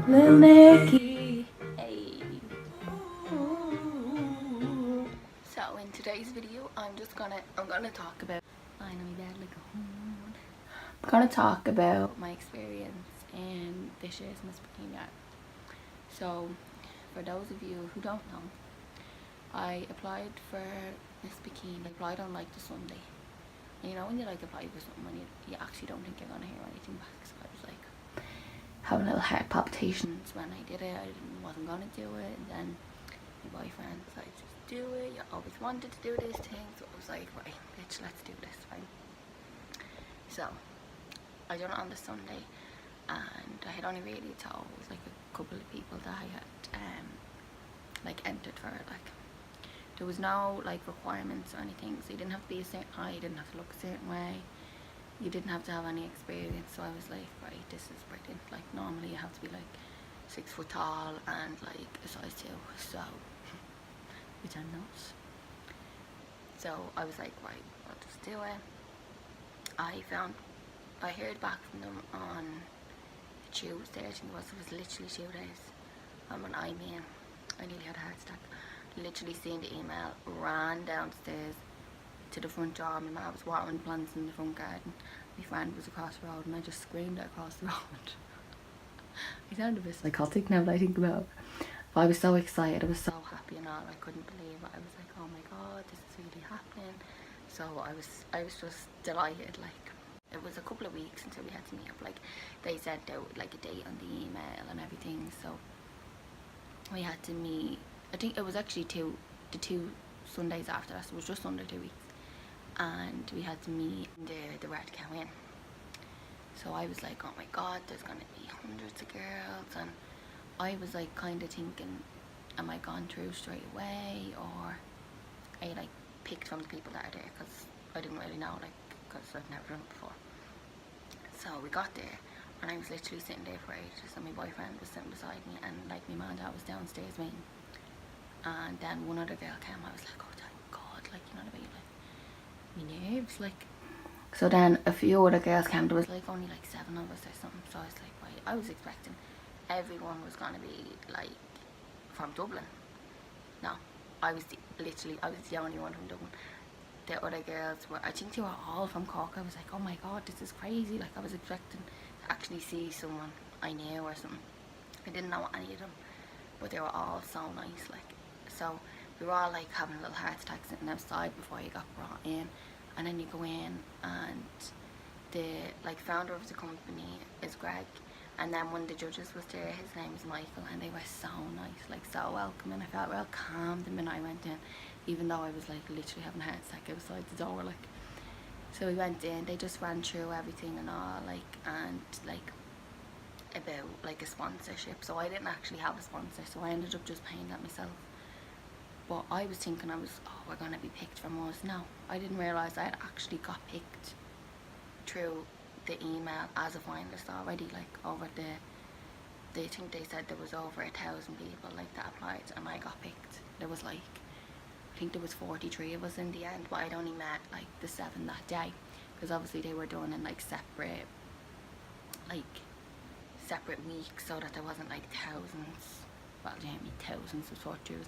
Hey. So in today's video, I'm gonna talk about. Finally, bed like a home. I'm gonna talk about my experience in this year's Miss Bikini art. So, for those of you who don't know, I applied for Miss Bikini. I applied on like the Sunday. And you know when you like apply for something and you actually don't think you're gonna hear anything back. So I was like having little heart palpitations when I did it. I wasn't gonna do it, and then my boyfriend said, just do it. You always wanted to do this thing. So I was like, right, bitch, let's do this, fine. So I done it on the Sunday, and I had only really told like a couple of people that I had like entered for it. Like there was no like requirements or anything, so you didn't have to be a certain height, you didn't have to look a certain way, you didn't have to have any experience. So I was like, right, this is brilliant. Like normally you have to be like 6 foot tall and like a size 2, so which I'm not. So I was like, right, I'll just do it. I heard back from them on Tuesday, I think it was literally 2 days. And when I nearly had a heart attack. Literally seen the email, ran downstairs to the front door. My mum was watering plants in the front garden. My friend was across the road and I just screamed it across the road. I sound a bit psychotic now that I think about it. But I was so excited, I was so happy and all, I couldn't believe it. I was like, oh my god, this is really happening. So I was just delighted. Like it was a couple of weeks until we had to meet up. Like they sent out like a date on the email and everything, so we had to meet. I think it was actually the two Sundays after that, so it was just under 2 weeks, and we had to meet the Red Cow Inn. So I was like, oh my god, there's gonna be hundreds of girls, and I was like kind of thinking, am I gone through straight away, or I like picked from the people that are there, because I didn't really know, like, because I've never done it before. So we got there, and I was literally sitting there for ages, and my boyfriend was sitting beside me, and like my mum and dad was downstairs waiting. And then one other girl came. I was like, oh thank god, like, you know what I mean, like my nerves, like. So then a few other girls came. There was like only like 7 of us or something. So I was like, right, I was expecting everyone was gonna be like from Dublin. No, I was the only one from Dublin. The other girls were, I think they were all from Cork. I was like, oh my god, this is crazy. Like I was expecting to actually see someone I knew or something. I didn't know any of them, but they were all so nice. Like, so we were all like having a little heart attack sitting outside before you got brought in, and then you go in and the like founder of the company is Greg, and then one of the judges was there, his name is Michael, and they were so nice, like so welcoming. I felt real calm the minute I went in, even though I was like literally having a heart attack outside the door. Like, so we went in, they just ran through everything and all, like, and like about like a sponsorship. So I didn't actually have a sponsor, so I ended up just paying that myself. But I was thinking we're gonna be picked from us. No, I didn't realise I had actually got picked through the email as a finalist already. Like over they think they said there was over 1,000 people like that applied, and I got picked. There was like, I think there was 43 of us in the end, but I'd only met like the 7 that day, because obviously they were done in like separate weeks, so that there wasn't like thousands, well, you know, thousands of tortures.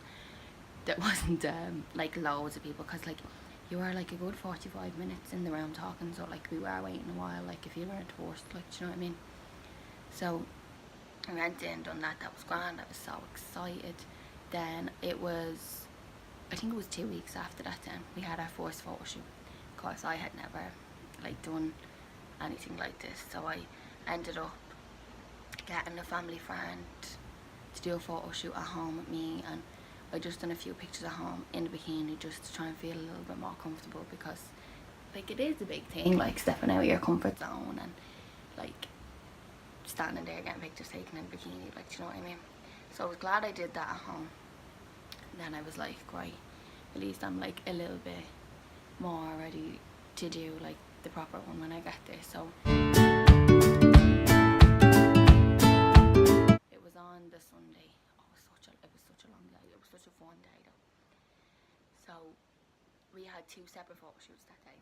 There wasn't like loads of people, because like you were like a good 45 minutes in the room talking, so like we were waiting a while, like if you weren't forced, like, do you know what I mean? So I went in, done that, that was grand, I was so excited. Then it was, I think it was 2 weeks after that, then we had our first photo shoot. Of course I had never like done anything like this, so I ended up getting a family friend to do a photo shoot at home with me, and I just done a few pictures at home in the bikini, just to try and feel a little bit more comfortable, because like it is a big thing, like stepping out of your comfort zone and like standing there getting pictures taken in bikini, like, do you know what I mean? So I was glad I did that at home. And then I was like, right, at least I'm like a little bit more ready to do like the proper one when I get there. So it was on the Sunday. Oh, it was such a long day. It was such a fun day though. So we had 2 separate photo shoots that day.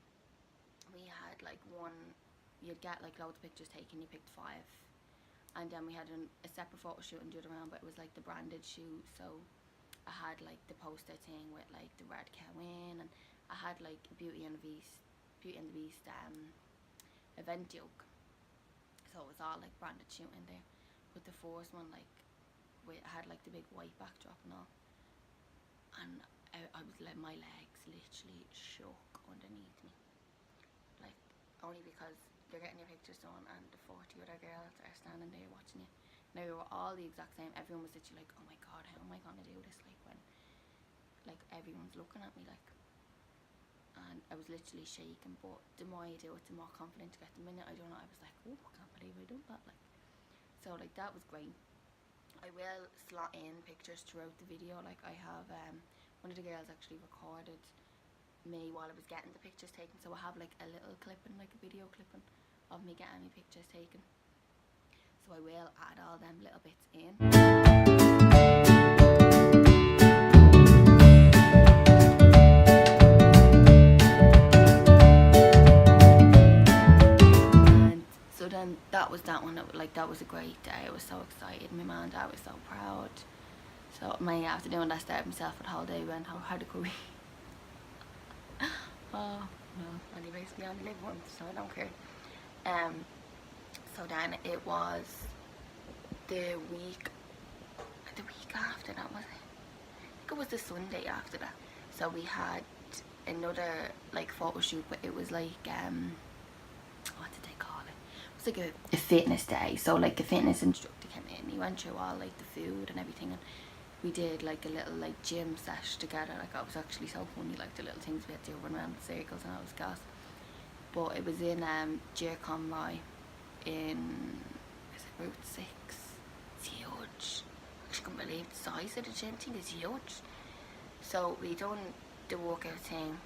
We had like one, you'd get like loads of pictures taken, you picked 5, and then we had a separate photo shoot in the other round, but it was like the branded shoot. So I had like the poster thing with like the red cow in, and I had like Beauty and the Beast event joke. So it was all like branded shooting there. But the first one, like, I had like the big white backdrop and all, and I was like, my legs literally shook underneath me, like, only because you're getting your pictures done and the 40 other girls are standing there watching you. Now we were all the exact same. Everyone was literally like, oh my god, how am I gonna do this, like, when like everyone's looking at me, like. And I was literally shaking, but the more I do it, the more confident I get. The minute I don't know, I was like, oh, I can't believe I done that, like. So like that was great. I will slot in pictures throughout the video. Like, I have one of the girls actually recorded me while I was getting the pictures taken, so I have like a little clipping, like a video clipping of me getting my pictures taken. So I will add all them little bits in. And so then that was that one. That was a great day. I was so excited. My mum and dad was so proud. So my afternoon, I started myself for the whole day, went, how hard could we? Oh, well, anyways, we only live once, so I don't care. So then it was the week after that, was it? I think it was the Sunday after that. So we had another like photo shoot, but it was like what did they call it? It was like a fitness day. So like a fitness instructor came in. He went through all like the food and everything, and we did like a little like gym sesh together. Like, it was actually so funny, like the little things we had to do, run around in circles, and I was gas. But it was in Conroy in, is it Route 6? It's huge. I just couldn't believe the size of the gym thing. Is huge. So we done the workout thing,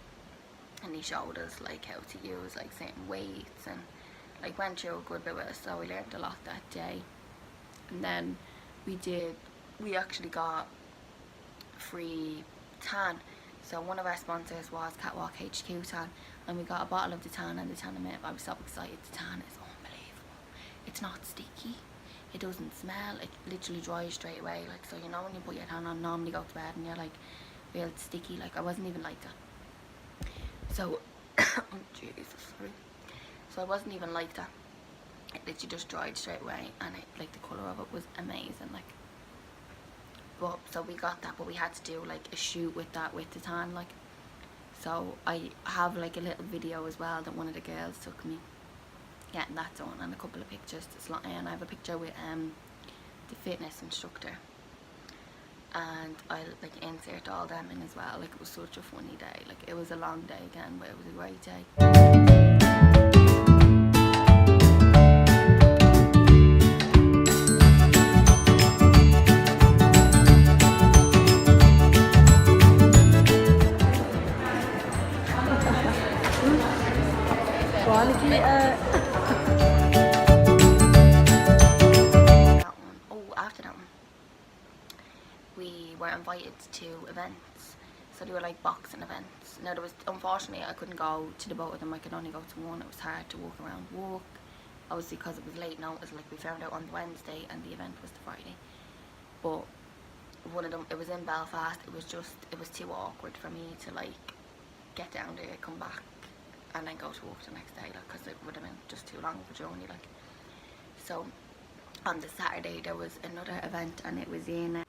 and he showed us like how to use like certain weights, and like went through a good bit with us. So we learned a lot that day. And then we actually got free tan. So one of our sponsors was Catwalk HQ tan, and we got a bottle of the tan and the tan mint. I was so excited. The tan is unbelievable. It's not sticky, it doesn't smell, it literally dries straight away. Like, so you know when you put your tan on, normally go to bed and you're like real sticky. Like, I wasn't even like that. So oh Jesus, sorry. So I wasn't even like that. It literally just dried straight away, and it, like, the colour of it was amazing. Like, but so we got that, but we had to do like a shoot with that, with the tan, like. So I have like a little video as well that one of the girls took me getting that done, and a couple of pictures to slot in. I have a picture with the fitness instructor, and I'll like insert all them in as well. Like, it was such a funny day. Like, it was a long day again, but it was a great day. After that one, we were invited to events. So they were like boxing events. Now, there was, unfortunately, I couldn't go to the both of them. I could only go to one. It was hard to walk around work, obviously, because it was late notice. Like, we found out on Wednesday and the event was the Friday. But one of them, it was in Belfast. It was too awkward for me to like get down there, come back, and then go to work the next day, like, because it would have been just too long of a journey, like. So on the Saturday there was another event, and it was in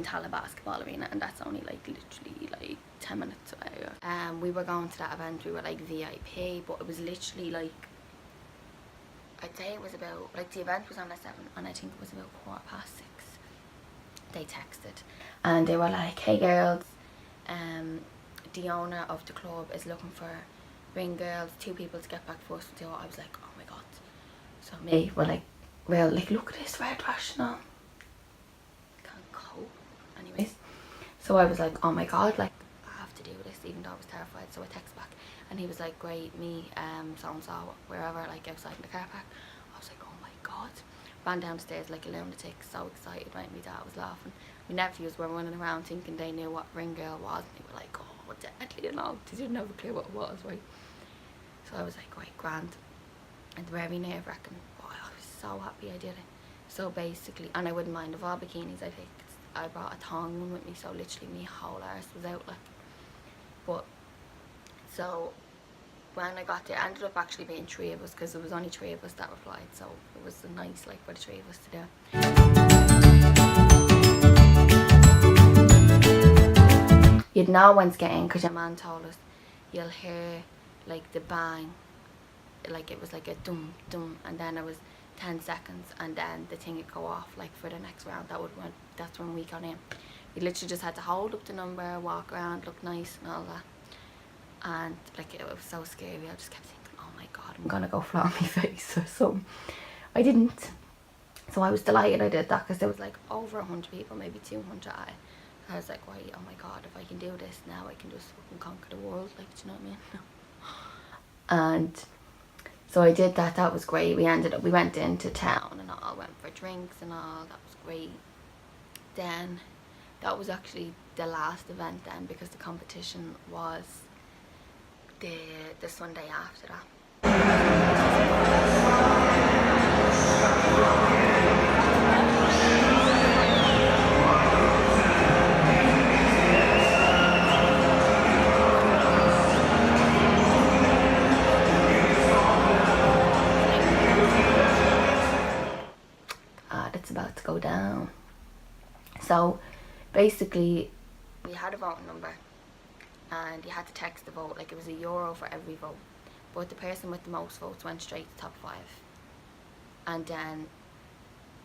Tala Basketball Arena, and that's only like literally like 10 minutes away. We were going to that event. We were like VIP, but it was literally like, I'd say it was about, like, the event was on at 7, and I think it was about 6:15. They texted and they were like, hey girls, the owner of the club is looking for ring girls, 2 people to get back for us to do it. I was like, oh my god. So me, we're like, well, like, look at this red rash now. Can't cope. Anyways, so I was like, oh my god, like, I have to do this, even though I was terrified. So I text back, and he was like, great, me, so and so, wherever, like, outside in the car park. I was like, oh my god. Ran downstairs like a lunatic, so excited. Right, my dad was laughing. My nephews were running around thinking they knew what ring girl was, and they were like, oh, deadly, you know. They didn't have a clue what it was, right? So I was like, right, grand. And very nerve-wracking, but I was so happy I did it. So basically, and I wouldn't mind of all bikinis I picked, I brought a thong one with me, so literally my whole arse was out, like. But so when I got there, it ended up actually being 3 of us, because there was only 3 of us that replied, so it was nice, like, for the 3 of us to do. You'd know when it's getting, because your man told us, you'll hear like the bang, like it was like a dum dum, and then it was 10 seconds, and then the thing would go off, like, for the next round. That's when we got in. We literally just had to hold up the number, walk around, look nice and all that. And like, it was so scary. I just kept thinking, oh my god, I'm gonna go flat on my face or something. I didn't. So I was delighted I did that, because there was like over 100 people, maybe 200. I was like, right, oh my god, if I can do this now, I can just fucking conquer the world, like, do you know what I mean? And so I did that. That was great. We went into town and all, went for drinks and all. That was great. Then that was actually the last event then, because the competition was the Sunday after that. It's about to go down. So basically, we had a voting number, and you had to text the vote. Like, it was €1 for every vote, but the person with the most votes went straight to top 5. And then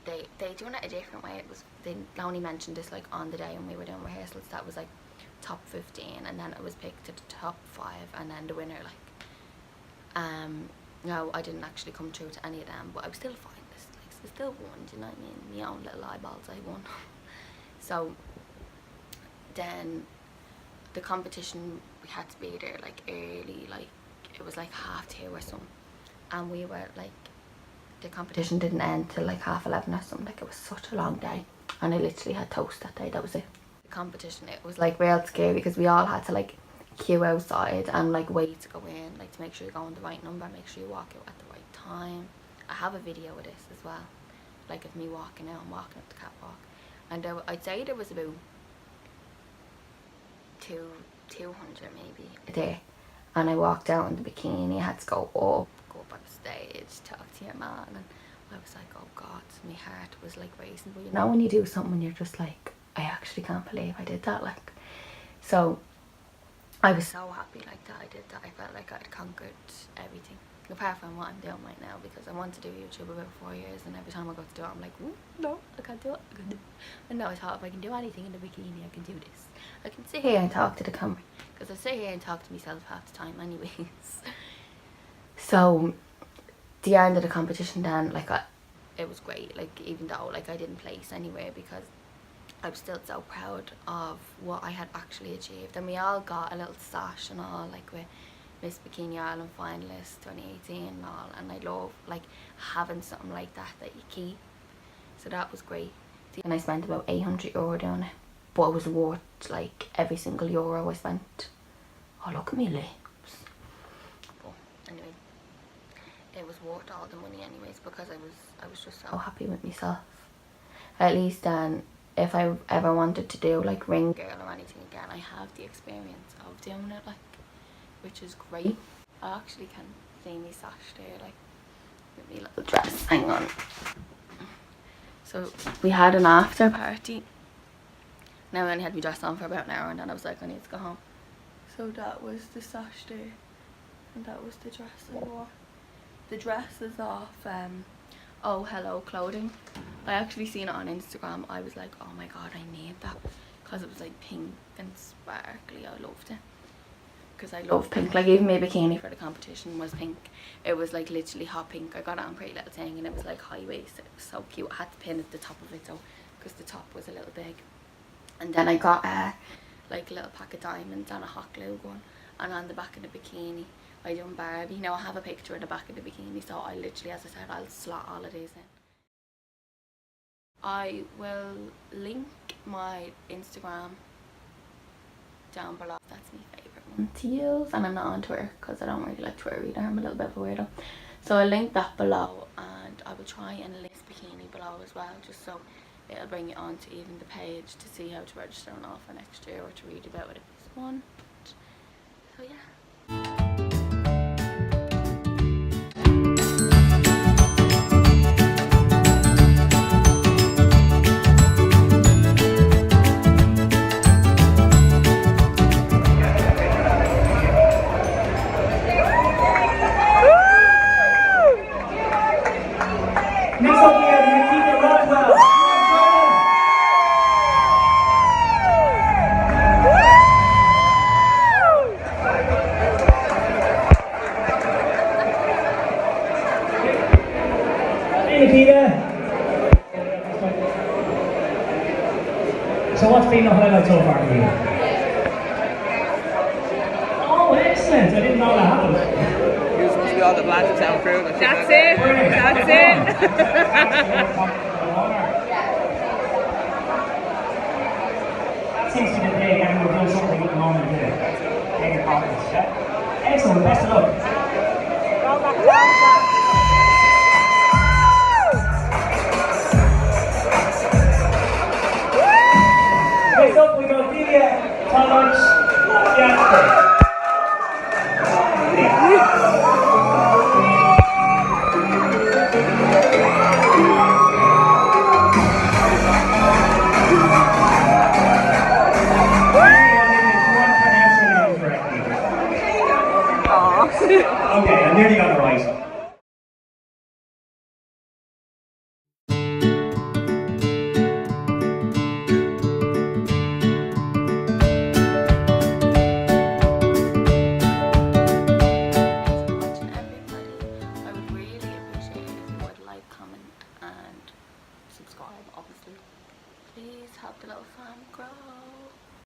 they doing it a different way. They only mentioned this like on the day when we were doing rehearsals. That was like top 15, and then it was picked to the top 5, and then the winner, like. No, I didn't actually come through to any of them, but I was still fine. I still won, do you know what I mean? My own little eyeballs, I won. So then the competition, we had to be there like early, like it was like 2:30 or something, and we were like, the competition didn't end till like 11:30 or something. Like, it was such a long day, and I literally had toast that day. That was it. The competition, it was like real scary, because we all had to like queue outside and like wait to go in, like to make sure you go on the right number, make sure you walk out at the right time. I have a video of this as well, like of me walking out and walking up the catwalk, and I'd say there was about 200 maybe there, and I walked out in the bikini. I had to go up on the stage, talk to your man, and I was like, oh god, my heart was like racing. But you know when you do something and you're just like, I actually can't believe I did that, like. So I was so happy like that I did that. I felt like I'd conquered everything, apart from what I'm doing right now, because I want to do YouTube about 4 years, and every time I go to do it I'm like, no, I can't do it, I can't do it. And now I thought, if I can do anything in the bikini, I can do this. I can sit here and talk to the camera, because I sit here and talk to myself half the time anyways. So the end of the competition then, like, it was great, like, even though like I didn't place anywhere, because I was still so proud of what I had actually achieved. And we all got a little sash and all, like with Miss Bikini Ireland Finalist 2018 and all, and I love like having something like that you keep. So that was great. And I spent about €800 doing it, but it was worth like every single euro I spent. Oh, look at me lips. But anyway, it was worth all the money anyways, because I was just so happy with myself. At least then, if I ever wanted to do like ring girl or anything again, I have the experience of doing it, like, which is great. I actually can see me sash there, like, with my little dress. Hang on. So we had an after party. Now I only had my dress on for about an hour, and then I was like, I need to go home. So that was the sash there, and that was the dress I wore. The dress is off Oh Hello clothing. I actually seen it on Instagram. I was like, oh my god, I need that, because it was like pink and sparkly. I loved it, because I love pink. Like, even my bikini for the competition was pink. It was like literally hot pink. I got it on Pretty Little Thing, and it was like high waist. It was so cute. I had to pin at the top of it though, because the top was a little big. And then I got like a little pack of diamonds and a hot glue gun, and on the back of the bikini I done Barbie. Now I have a picture of the back of the bikini, so I literally, as I said, I'll slot all of these in. I will link my Instagram down below. That's my favourite one to use, and I'm not on Twitter because I don't really like Twitter either. I'm a little bit of a weirdo. So I'll link that below, and I will try and list Bikini below as well, just so it'll bring you on to even the page to see how to register and all for next year, or to read about it if you want. So yeah. Next up we have Nikita Rockwell. Hey Nikita. So what's been the highlight so far for you? Oh, excellent. I didn't know that happened. You're supposed to be all the blacks of sound crew. That's it. That's it. That seems to be the day everyone does something at the moment to take your confidence. Yeah? Excellent, best of luck. Next up we got Delia Thomas Jasper. Okay, I nearly got it right. Watching everybody. I would really appreciate it if you would like, comment and subscribe, obviously. Please help the little fan grow.